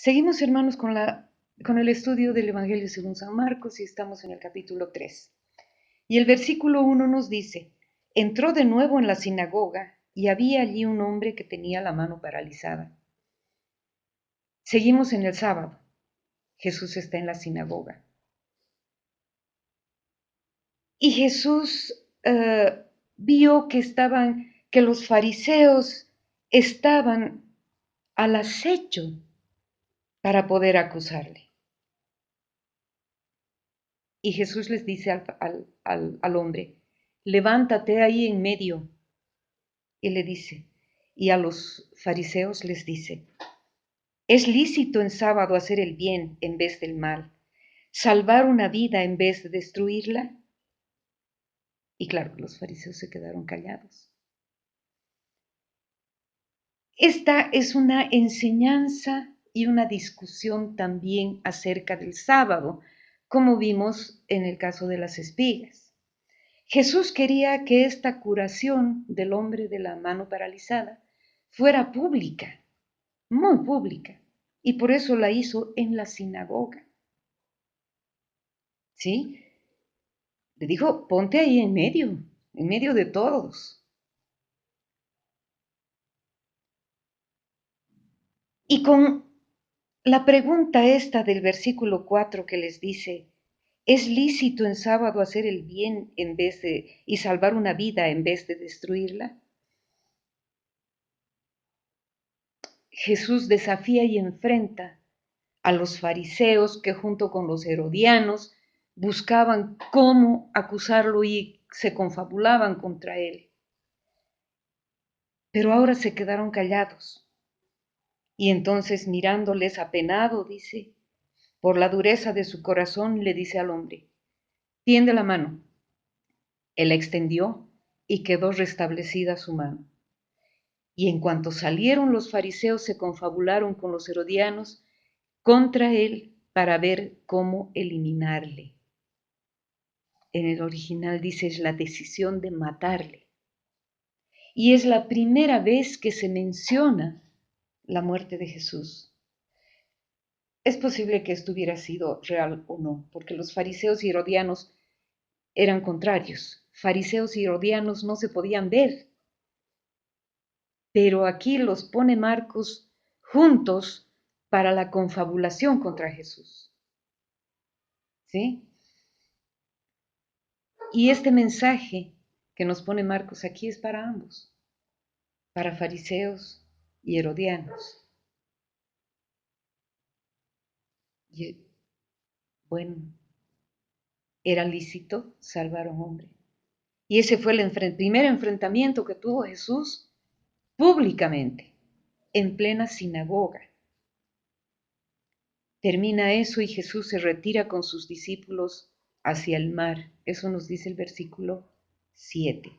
Seguimos, hermanos, con el estudio del Evangelio según San Marcos y estamos en el capítulo 3. Y el versículo 1 nos dice, entró de nuevo en la sinagoga y había allí un hombre que tenía la mano paralizada. Seguimos en el sábado. Jesús está en la sinagoga. Y Jesús vio que los fariseos estaban al acecho para poder acusarle. Y Jesús les dice al hombre, levántate ahí en medio. Y le dice, y a los fariseos les dice, es lícito en sábado hacer el bien en vez del mal, salvar una vida en vez de destruirla. Y claro, los fariseos se quedaron callados. Esta es una enseñanza y una discusión también acerca del sábado, como vimos en el caso de las espigas. Jesús quería que esta curación del hombre de la mano paralizada fuera pública, muy pública, y por eso la hizo en la sinagoga. ¿Sí? Le dijo, ponte ahí en medio de todos. Y con la pregunta esta del versículo 4 que les dice, ¿es lícito en sábado hacer el bien y salvar una vida en vez de destruirla? Jesús desafía y enfrenta a los fariseos que junto con los herodianos buscaban cómo acusarlo y se confabulaban contra él. Pero ahora se quedaron callados. Y entonces mirándoles apenado, dice, por la dureza de su corazón, le dice al hombre, tiende la mano. Él la extendió y quedó restablecida su mano. Y en cuanto salieron los fariseos se confabularon con los herodianos contra él para ver cómo eliminarle. En el original dice es la decisión de matarle. Y es la primera vez que se menciona la muerte de Jesús. Es posible que esto hubiera sido real o no, porque los fariseos y herodianos eran contrarios. Fariseos y herodianos no se podían ver. Pero aquí los pone Marcos juntos para la confabulación contra Jesús. ¿Sí? Y este mensaje que nos pone Marcos aquí es para ambos, para fariseos y herodianos. Y, bueno, era lícito salvar a un hombre. Y ese fue el primer enfrentamiento que tuvo Jesús públicamente, en plena sinagoga. Termina eso y Jesús se retira con sus discípulos hacia el mar. Eso nos dice el versículo 7.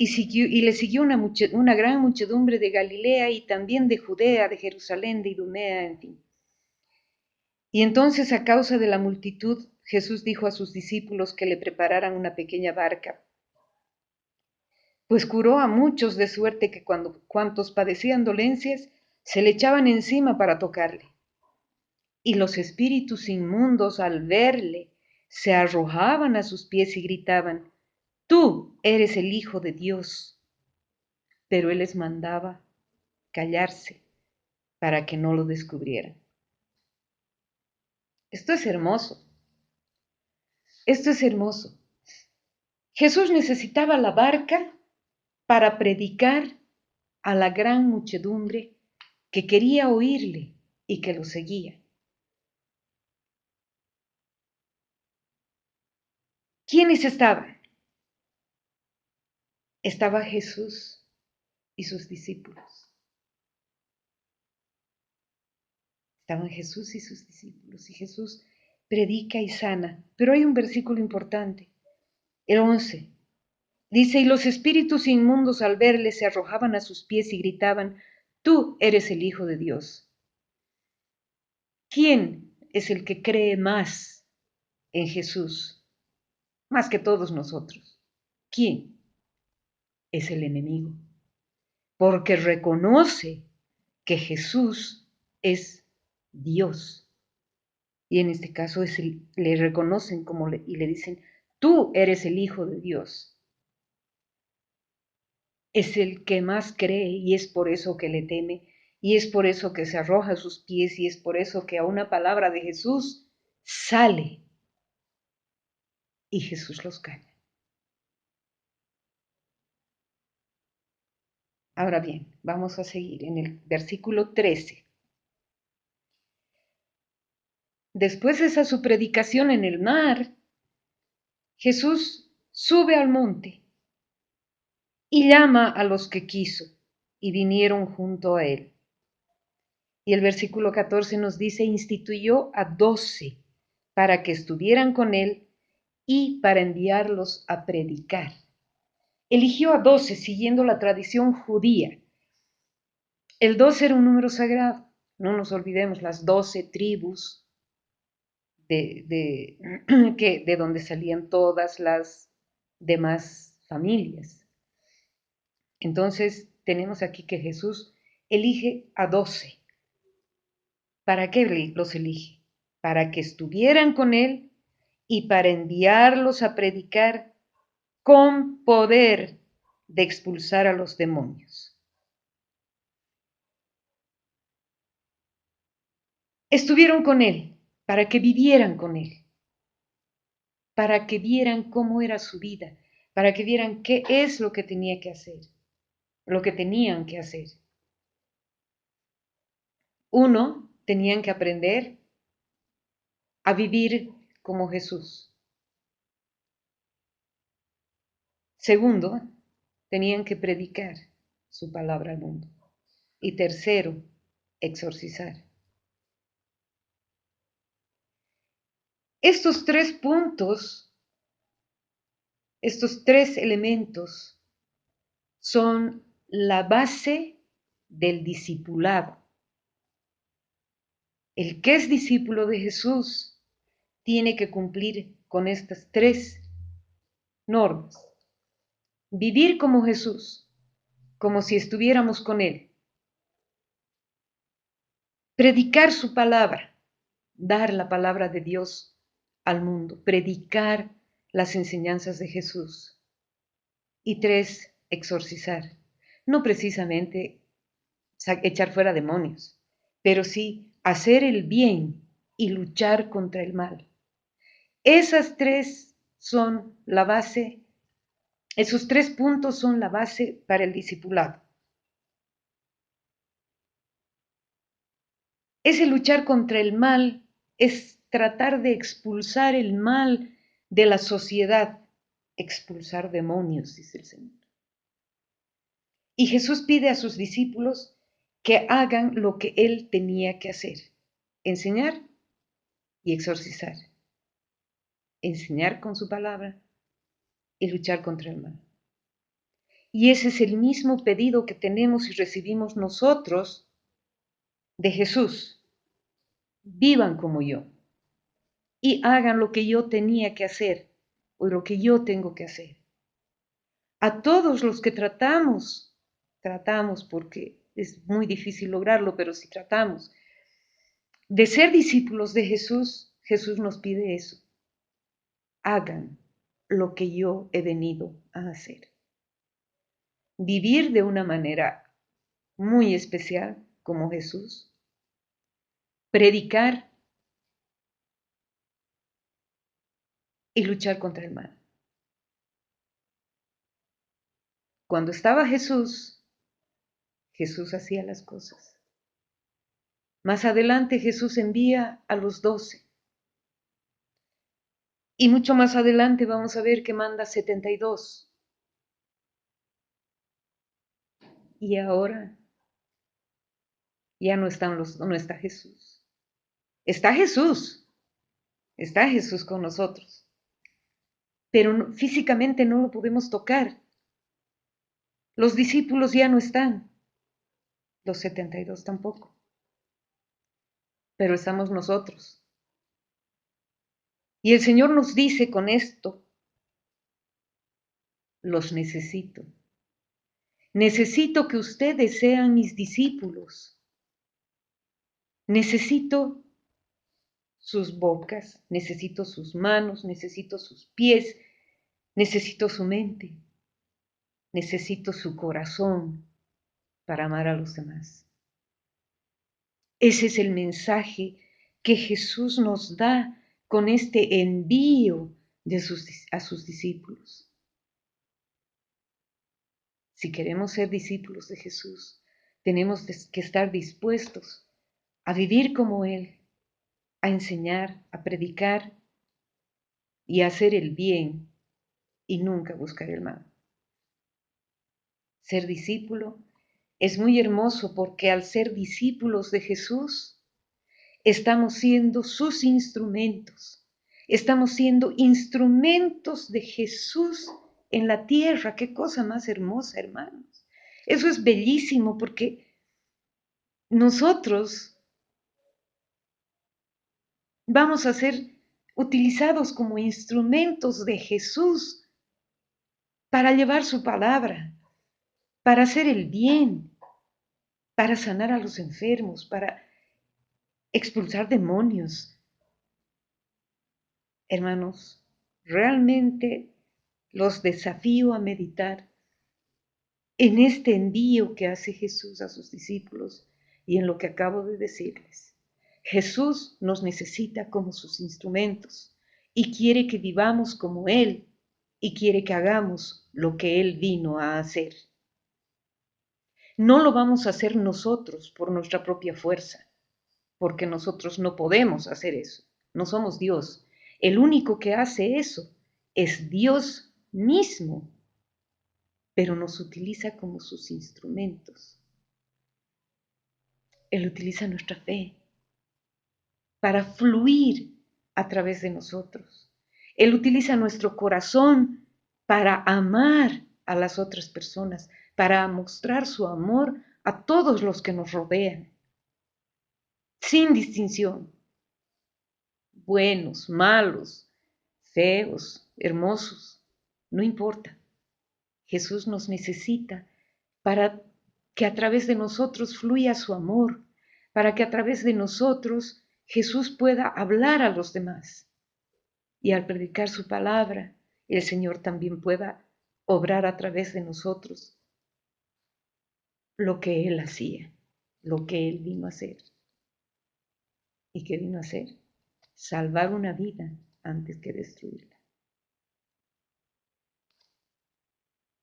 Y le siguió una gran muchedumbre de Galilea y también de Judea, de Jerusalén, de Idumea, en fin. Y entonces, a causa de la multitud, Jesús dijo a sus discípulos que le prepararan una pequeña barca, pues curó a muchos de suerte que cuantos padecían dolencias se le echaban encima para tocarle. Y los espíritus inmundos al verle se arrojaban a sus pies y gritaban, tú eres el Hijo de Dios. Pero él les mandaba callarse para que no lo descubrieran. Esto es hermoso. Esto es hermoso. Jesús necesitaba la barca para predicar a la gran muchedumbre que quería oírle y que lo seguía. ¿Quiénes estaban? Estaba Jesús y sus discípulos. Estaban Jesús y sus discípulos y Jesús predica y sana. Pero hay un versículo importante, el 11. Dice, y los espíritus inmundos al verle se arrojaban a sus pies y gritaban, tú eres el Hijo de Dios. ¿Quién es el que cree más en Jesús? Más que todos nosotros. ¿Quién? Es el enemigo. porque reconoce que Jesús es Dios. Y en este caso le reconocen y le dicen, tú eres el Hijo de Dios. Es el que más cree y es por eso que le teme y es por eso que se arroja a sus pies y es por eso que a una palabra de Jesús sale y Jesús los calla. Ahora bien, vamos a seguir en el versículo 13. Después de esa su predicación en el mar, Jesús sube al monte y llama a los que quiso y vinieron junto a él. Y el versículo 14 nos dice, instituyó a 12 para que estuvieran con él y para enviarlos a predicar. Eligió a 12 siguiendo la tradición judía. El 12 era un número sagrado. No nos olvidemos las 12 tribus de donde salían todas las demás familias. Entonces tenemos aquí que Jesús elige a 12. ¿Para qué los elige? Para que estuvieran con él y para enviarlos a predicar con poder de expulsar a los demonios. Estuvieron con él para que vivieran con él, para que vieran cómo era su vida, para que vieran qué es lo que tenía que hacer, lo que tenían que hacer. Uno, tenían que aprender a vivir como Jesús. Segundo, tenían que predicar su palabra al mundo. Y tercero, exorcizar. Estos 3 puntos, estos 3 elementos son la base del discipulado. El que es discípulo de Jesús tiene que cumplir con estas 3 normas. Vivir como Jesús, como si estuviéramos con Él. Predicar su palabra, dar la palabra de Dios al mundo, predicar las enseñanzas de Jesús. Y 3, exorcizar. No precisamente echar fuera demonios, pero sí hacer el bien y luchar contra el mal. Esas 3 son la base, esos 3 puntos son la base para el discipulado. Ese luchar contra el mal es tratar de expulsar el mal de la sociedad, expulsar demonios, dice el Señor. Y Jesús pide a sus discípulos que hagan lo que Él tenía que hacer, enseñar y exorcizar, enseñar con su palabra y luchar contra el mal. Y ese es el mismo pedido que tenemos y recibimos nosotros de Jesús. Vivan como yo y hagan lo que yo tenía que hacer o lo que yo tengo que hacer. A todos los que tratamos porque es muy difícil lograrlo, pero si tratamos de ser discípulos de Jesús, Jesús nos pide eso. Hagan lo que yo he venido a hacer. Vivir de una manera muy especial como Jesús. Predicar y luchar contra el mal. Cuando estaba Jesús, Jesús hacía las cosas. Más adelante Jesús envía a los 12. Y mucho más adelante vamos a ver que manda 72. Y ahora ya no está Jesús. Está Jesús. Está Jesús con nosotros. Pero físicamente no lo podemos tocar. Los discípulos ya no están. Los 72 tampoco. Pero estamos nosotros. Y el Señor nos dice con esto, los necesito. necesito que ustedes sean mis discípulos. Necesito sus bocas, necesito sus manos, necesito sus pies, necesito su mente, necesito su corazón para amar a los demás. Ese es el mensaje que Jesús nos da con este envío a sus discípulos. Si queremos ser discípulos de Jesús, tenemos que estar dispuestos a vivir como Él, a enseñar, a predicar y a hacer el bien y nunca buscar el mal. Ser discípulo es muy hermoso porque al ser discípulos de Jesús, estamos siendo sus instrumentos. Estamos siendo instrumentos de Jesús en la tierra. Qué cosa más hermosa, hermanos. Eso es bellísimo porque nosotros vamos a ser utilizados como instrumentos de Jesús para llevar su palabra, para hacer el bien, para sanar a los enfermos, para expulsar demonios. Hermanos, realmente los desafío a meditar en este envío que hace Jesús a sus discípulos y en lo que acabo de decirles. Jesús nos necesita como sus instrumentos y quiere que vivamos como Él y quiere que hagamos lo que Él vino a hacer. No lo vamos a hacer nosotros por nuestra propia fuerza, porque nosotros no podemos hacer eso. No somos Dios. El único que hace eso es Dios mismo, pero nos utiliza como sus instrumentos. Él utiliza nuestra fe para fluir a través de nosotros. Él utiliza nuestro corazón para amar a las otras personas, para mostrar su amor a todos los que nos rodean, sin distinción. Buenos, malos, feos, hermosos, no importa. Jesús nos necesita para que a través de nosotros fluya su amor, para que a través de nosotros Jesús pueda hablar a los demás. Y al predicar su palabra, el Señor también pueda obrar a través de nosotros lo que Él hacía, lo que Él vino a hacer. ¿Y qué vino a hacer? Salvar una vida antes que destruirla.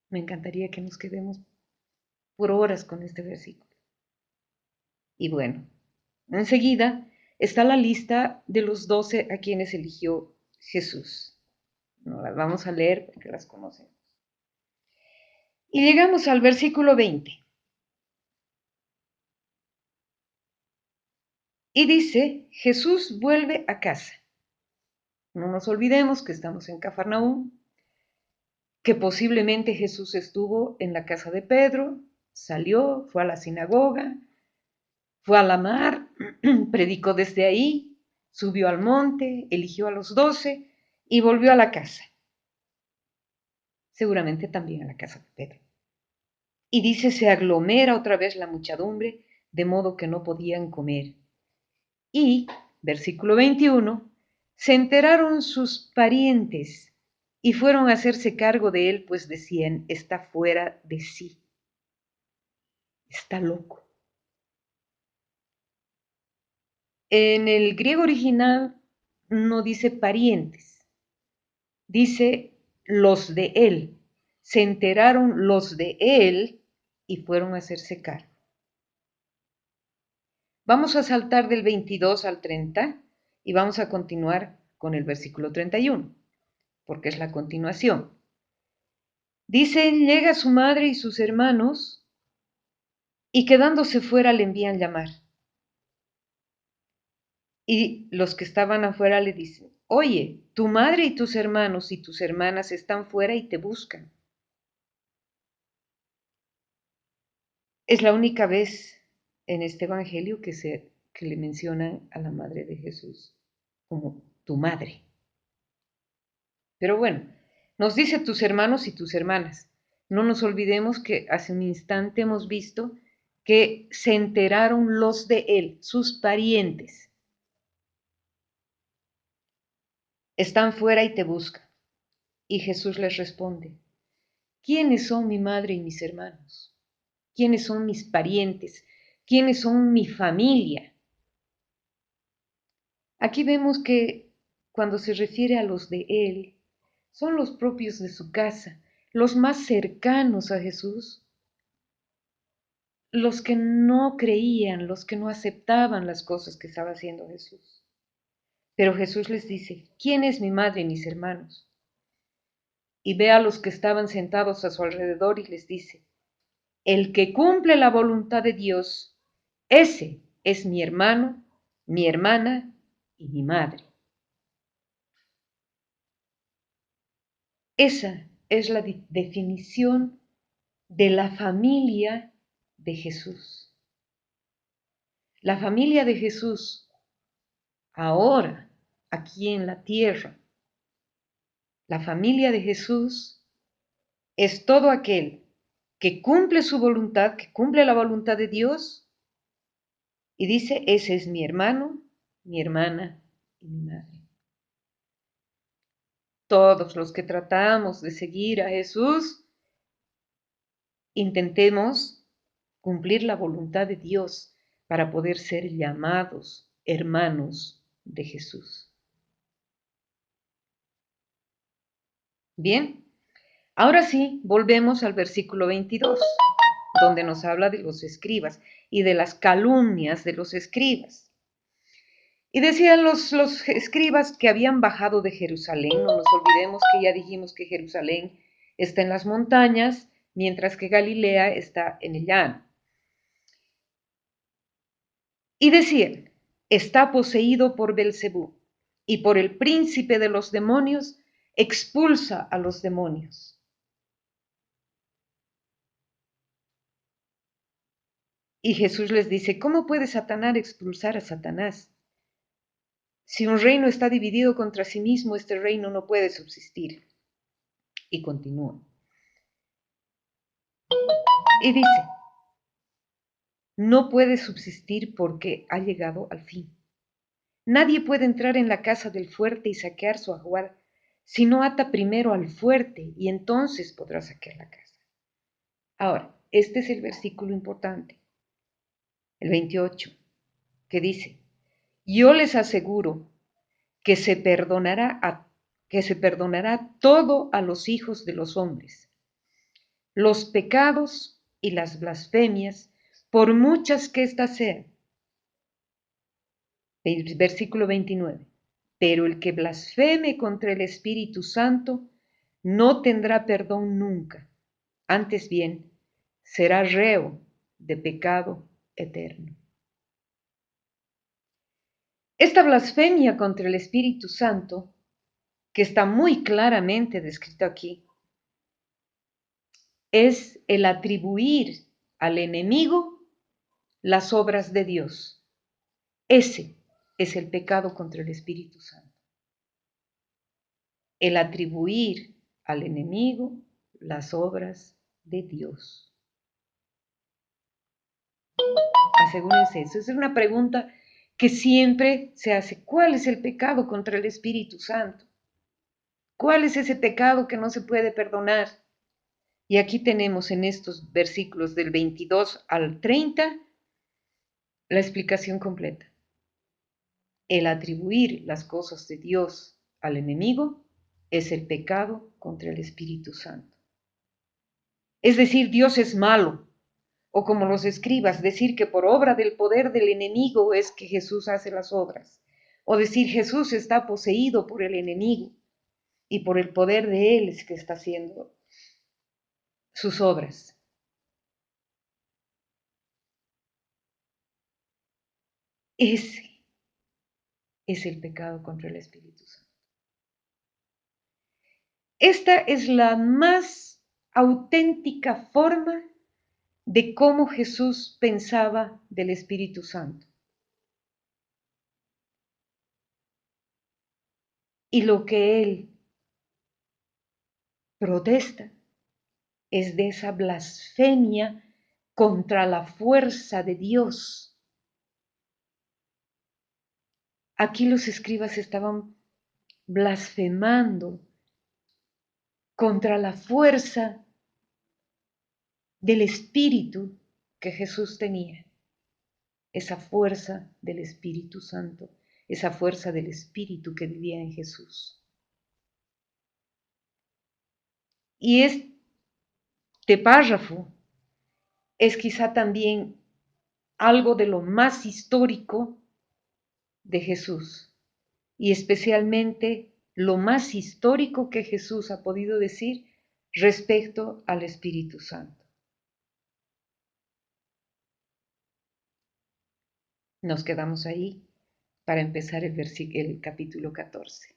Me encantaría que nos quedemos por horas con este versículo. Y bueno, enseguida está la lista de los 12 a quienes eligió Jesús. No las vamos a leer porque las conocemos. Y llegamos al versículo 20. Y dice, Jesús vuelve a casa. No nos olvidemos que estamos en Cafarnaúm, que posiblemente Jesús estuvo en la casa de Pedro, salió, fue a la sinagoga, fue a la mar, predicó desde ahí, subió al monte, eligió a los 12 y volvió a la casa. Seguramente también a la casa de Pedro. Y dice, se aglomera otra vez la muchedumbre, de modo que no podían comer. Y, versículo 21, se enteraron sus parientes y fueron a hacerse cargo de él, pues decían, está fuera de sí, está loco. En el griego original no dice parientes, dice los de él. Se enteraron los de él y fueron a hacerse cargo. Vamos a saltar del 22 al 30 y vamos a continuar con el versículo 31, porque es la continuación. Dice, llega su madre y sus hermanos, y quedándose fuera le envían llamar. Y los que estaban afuera le dicen, oye, tu madre y tus hermanos y tus hermanas están fuera y te buscan. Es la única vez en este evangelio que le mencionan a la madre de Jesús como tu madre. Pero bueno, nos dice tus hermanos y tus hermanas. No nos olvidemos que hace un instante hemos visto que se enteraron los de él, sus parientes. Están fuera y te buscan. Y Jesús les responde, ¿quiénes son mi madre y mis hermanos? ¿Quiénes son mis parientes? ¿Quiénes son mi familia? Aquí vemos que cuando se refiere a los de él, son los propios de su casa, los más cercanos a Jesús, los que no creían, los que no aceptaban las cosas que estaba haciendo Jesús. Pero Jesús les dice, ¿quién es mi madre y mis hermanos? Y ve a los que estaban sentados a su alrededor y les dice, el que cumple la voluntad de Dios, ese es mi hermano, mi hermana y mi madre. Esa es la definición de la familia de Jesús. La familia de Jesús, ahora, aquí en la tierra, la familia de Jesús es todo aquel que cumple su voluntad, que cumple la voluntad de Dios y dice, ese es mi hermano, mi hermana y mi madre. Todos los que tratamos de seguir a Jesús, intentemos cumplir la voluntad de Dios para poder ser llamados hermanos de Jesús. Bien, ahora sí, volvemos al versículo 22, donde nos habla de los escribas y de las calumnias de los escribas. Y decían los escribas que habían bajado de Jerusalén. No nos olvidemos que ya dijimos que Jerusalén está en las montañas, mientras que Galilea está en el llano. Y decían, está poseído por Belcebú, y por el príncipe de los demonios expulsa a los demonios. Y Jesús les dice, ¿cómo puede Satanás expulsar a Satanás? Si un reino está dividido contra sí mismo, este reino no puede subsistir. Y continúa. Y dice, no puede subsistir porque ha llegado al fin. Nadie puede entrar en la casa del fuerte y saquear su ajuar, si no ata primero al fuerte, y entonces podrá saquear la casa. Ahora, este es el versículo importante, el 28, que dice, yo les aseguro que se perdonará todo a los hijos de los hombres, los pecados y las blasfemias, por muchas que éstas sean. Versículo 29. Pero el que blasfeme contra el Espíritu Santo no tendrá perdón nunca. Antes bien, será reo de pecado eterno. Esta blasfemia contra el Espíritu Santo, que está muy claramente descrito aquí, es el atribuir al enemigo las obras de Dios. Ese es el pecado contra el Espíritu Santo. El atribuir al enemigo las obras de Dios. Asegúrense, eso es una pregunta que siempre se hace. ¿Cuál es el pecado contra el Espíritu Santo? ¿Cuál es ese pecado que no se puede perdonar? Y aquí tenemos en estos versículos del 22 al 30 la explicación completa. El atribuir las cosas de Dios al enemigo es el pecado contra el Espíritu Santo. Es decir, Dios es malo, o como los escribas, decir que por obra del poder del enemigo es que Jesús hace las obras, o decir Jesús está poseído por el enemigo y por el poder de él es que está haciendo sus obras. Ese es el pecado contra el Espíritu Santo. Esta es la más auténtica forma de cómo Jesús pensaba del Espíritu Santo. Y lo que él protesta es de esa blasfemia contra la fuerza de Dios. Aquí los escribas estaban blasfemando contra la fuerza del Espíritu que Jesús tenía, esa fuerza del Espíritu Santo, esa fuerza del Espíritu que vivía en Jesús. Y este párrafo es quizá también algo de lo más histórico de Jesús, y especialmente lo más histórico que Jesús ha podido decir respecto al Espíritu Santo. Nos quedamos ahí para empezar el capítulo 14.